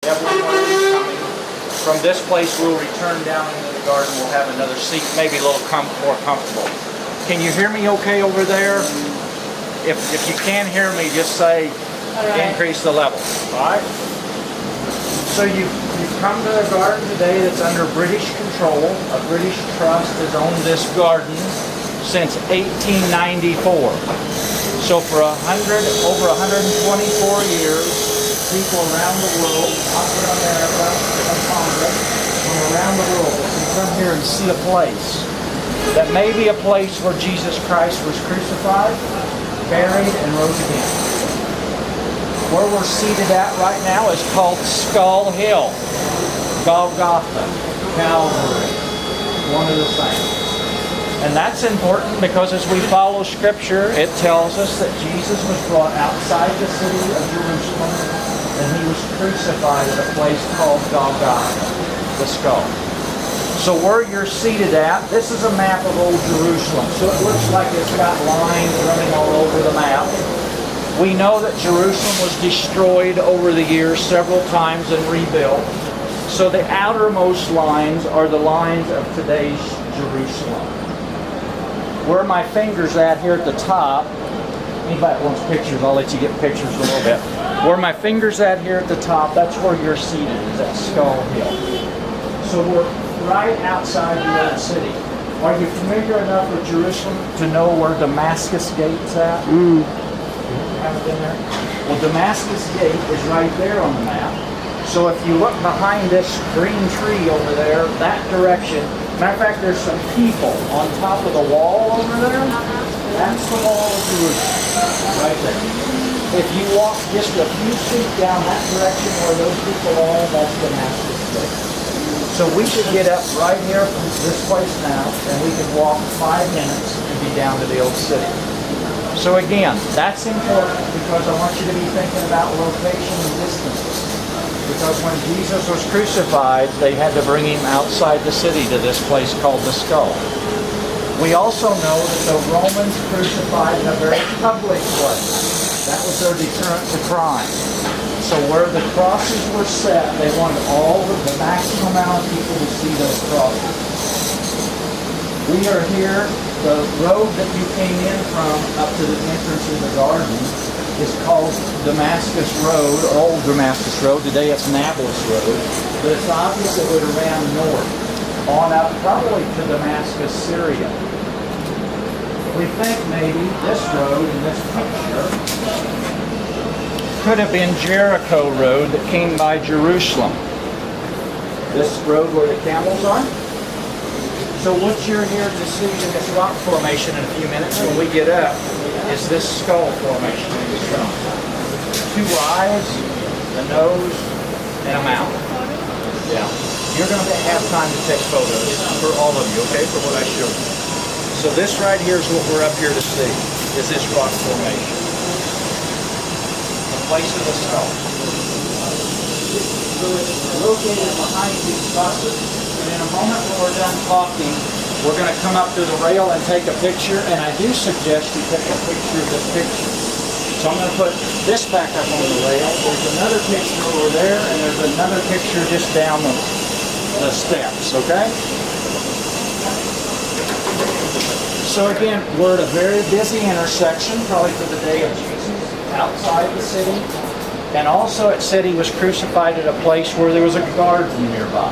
Everyone is coming. From this place, we'll return down into the garden. We'll have another seat, maybe a little more comfortable. Can you hear me okay over there? If you can't hear me, just say, increase the level. All right? So you've come to a garden today that's under British control. A British trust has owned this garden since 1894. So for over 124 years, people around the world, not from America, from Congress, from around the world, can come here and see a place that may be a place where Jesus Christ was crucified, buried, and rose again. Where we're seated at right now is called Skull Hill, Golgotha, Calvary, one of the same. And that's important because as we follow Scripture, it tells us that Jesus was brought outside the city of Jerusalem and he was crucified at a place called Golgotha, the skull. So where you're seated at, this is a map of Old Jerusalem. So it looks like it's got lines running all over the map. We know that Jerusalem was destroyed over the years several times and rebuilt. So the outermost lines are the lines of today's Jerusalem. Where my finger's at here at the top, anybody that wants pictures, I'll let you get pictures in a little bit. Where my finger's at here at the top, that's where you're seated, is at Skull Hill. So we're right outside the old city. Are you familiar enough with Jerusalem to know where Damascus Gate's at? Haven't been there? Well, Damascus Gate is right there on the map. So if you look behind this green tree over there, that direction, matter of fact, there's some people on top of the wall over there. That's the wall of Jerusalem, right there. If you walk just a few feet down that direction where those people are, that's Damascus Gate. So we could get up right here from this place now, and we could walk 5 minutes and be down to the old city. So again, that's important because I want you to be thinking about location and distance. Because when Jesus was crucified, they had to bring him outside the city to this place called the Skull. We also know that the Romans crucified in a very public place. That was their deterrent to crime. So where the crosses were set, they wanted the maximum amount of people to see those crosses. We are here. The road that you came in from up to the entrance in the garden is called Damascus Road, Old Damascus Road. Today it's Nablus Road. But it's obvious it would have ran north, on up probably to Damascus, Syria. We think maybe this road in this picture could have been Jericho Road that came by Jerusalem. This road where the camels are. So what you're here to see in this rock formation in a few minutes when we get up is this skull formation in this rock. 2 eyes, a nose, and a mouth. Yeah. You're going to have time to take photos for all of you, okay, for what I showed you. So this right here is what we're up here to see, is this rock formation. The place of the skull. So it's located behind these buses. And in a moment when we're done talking, we're going to come up to the rail and take a picture, and I do suggest you take a picture of this picture. So I'm going to put this back up on the rail. There's another picture over there, and there's another picture just down the steps, okay? So again, we're at a very busy intersection, probably for the day of Jesus, outside the city. And also it said he was crucified at a place where there was a garden nearby.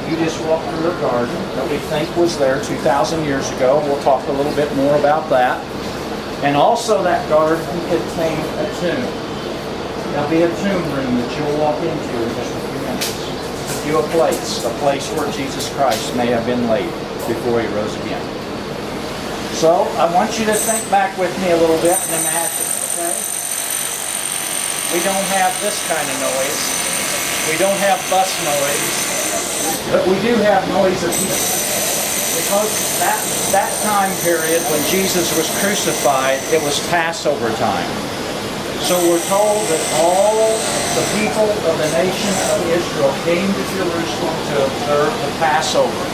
You just walk through a garden that we think was there 2,000 years ago. We'll talk a little bit more about that. And also that garden contained a tomb. There'll be a tomb room that you'll walk into in just a few minutes. A place where Jesus Christ may have been laid before he rose again. So I want you to think back with me a little bit and imagine, okay? We don't have this kind of noise. We don't have bus noise. But we do have noise of people. Because that time period when Jesus was crucified, it was Passover time. So we're told that all the people of the nation of Israel came to Jerusalem to observe the Passover.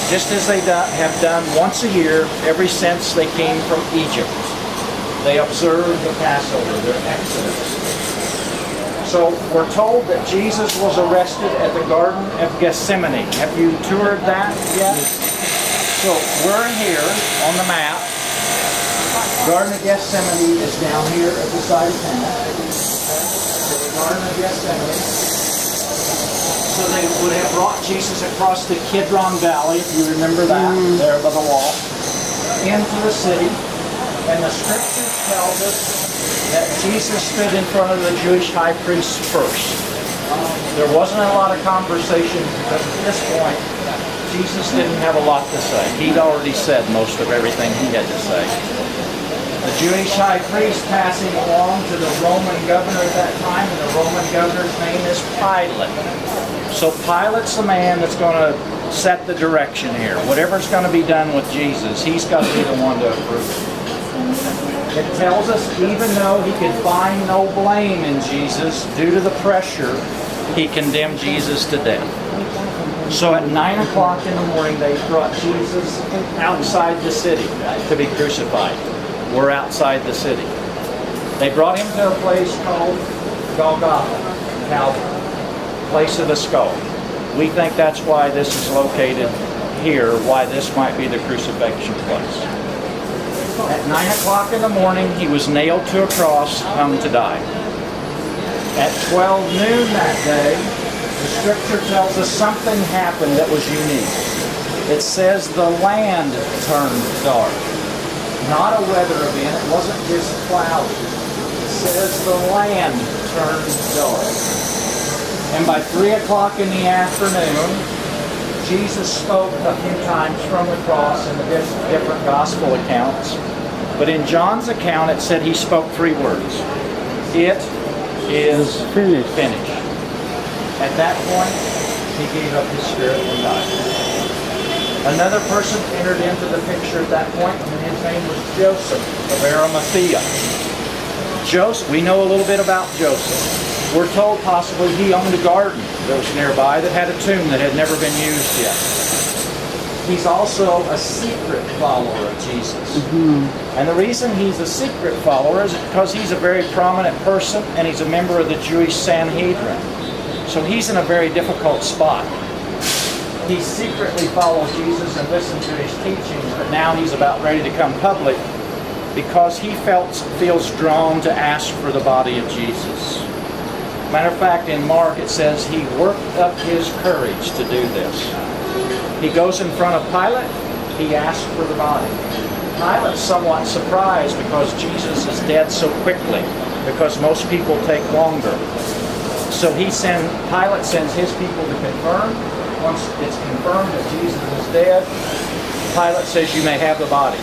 Just as they have done once a year ever since they came from Egypt. They observed the Passover, their Exodus. So So we're told that Jesus was arrested at the Garden of Gethsemane. Have you toured that yet? So we're here on the map. Garden of Gethsemane is down here at the side of town. The Garden of Gethsemane. So they would have brought Jesus across the Kidron Valley, if you remember that, there by the wall, into the city. And the scripture tells us that Jesus stood in front of the Jewish high priest first. There wasn't a lot of conversation because at this point, Jesus didn't have a lot to say. He'd already said most of everything he had to say. The Jewish high priest passing along to the Roman governor at that time, and the Roman governor's name is Pilate. So Pilate's the man that's going to set the direction here. Whatever's going to be done with Jesus, he's got to be the one to approve. It tells us even though he could find no blame in Jesus, due to the pressure, he condemned Jesus to death. So at 9 o'clock in the morning, they brought Jesus outside the city to be crucified. We're outside the city. They brought him to a place called Golgotha, Calvary, place of the skull. We think that's why this is located here, why this might be the crucifixion place. At 9 o'clock in the morning, he was nailed to a cross, hung to die. At 12 noon that day, the scripture tells us something happened that was unique. It says the land turned dark. Not a weather event, it wasn't just cloudy. It says the land turned dark. And by 3 o'clock in the afternoon, Jesus spoke a few times from the cross in the different gospel accounts. But in John's account, it said he spoke 3 words. It is finished. At that point, he gave up his spirit and died. Another person entered into the picture at that point, and his name was Joseph of Arimathea. Joseph, we know a little bit about Joseph. We're told possibly he owned a garden that was nearby that had a tomb that had never been used yet. He's also a secret follower of Jesus. And the reason he's a secret follower is because he's a very prominent person and he's a member of the Jewish Sanhedrin. So he's in a very difficult spot. He secretly followed Jesus and listened to his teachings, but now he's about ready to come public because he feels drawn to ask for the body of Jesus. Matter of fact, in Mark it says he worked up his courage to do this. He goes in front of Pilate, he asks for the body. Pilate's somewhat surprised because Jesus is dead so quickly, because most people take longer. So Pilate sends his people to confirm. Once it's confirmed that Jesus is dead, Pilate says you may have the body.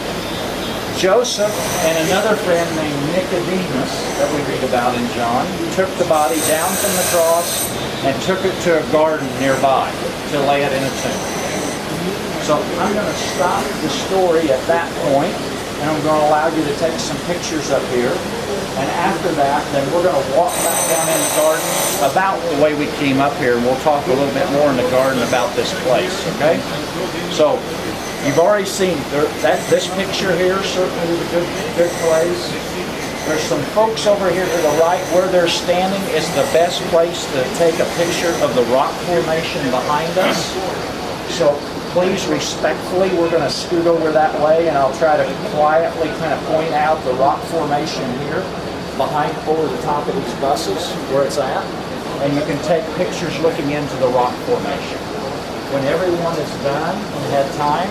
Joseph and another friend named Nicodemus that we read about in John took the body down from the cross and took it to a garden nearby to lay it in a tomb. So I'm going to stop the story at that point, and I'm going to allow you to take some pictures up here. And after that, then we're going to walk back down in the garden about the way we came up here, and we'll talk a little bit more in the garden about this place, okay? So, you've already seen this picture here certainly is a good place. There's some folks over here to the right. Where they're standing is the best place to take a picture of the rock formation behind us. So, please, respectfully, we're going to scoot over that way, and I'll try to quietly kind of point out the rock formation here behind over the top of these buses where it's at, and you can take pictures looking into the rock formation. When everyone is done and had time,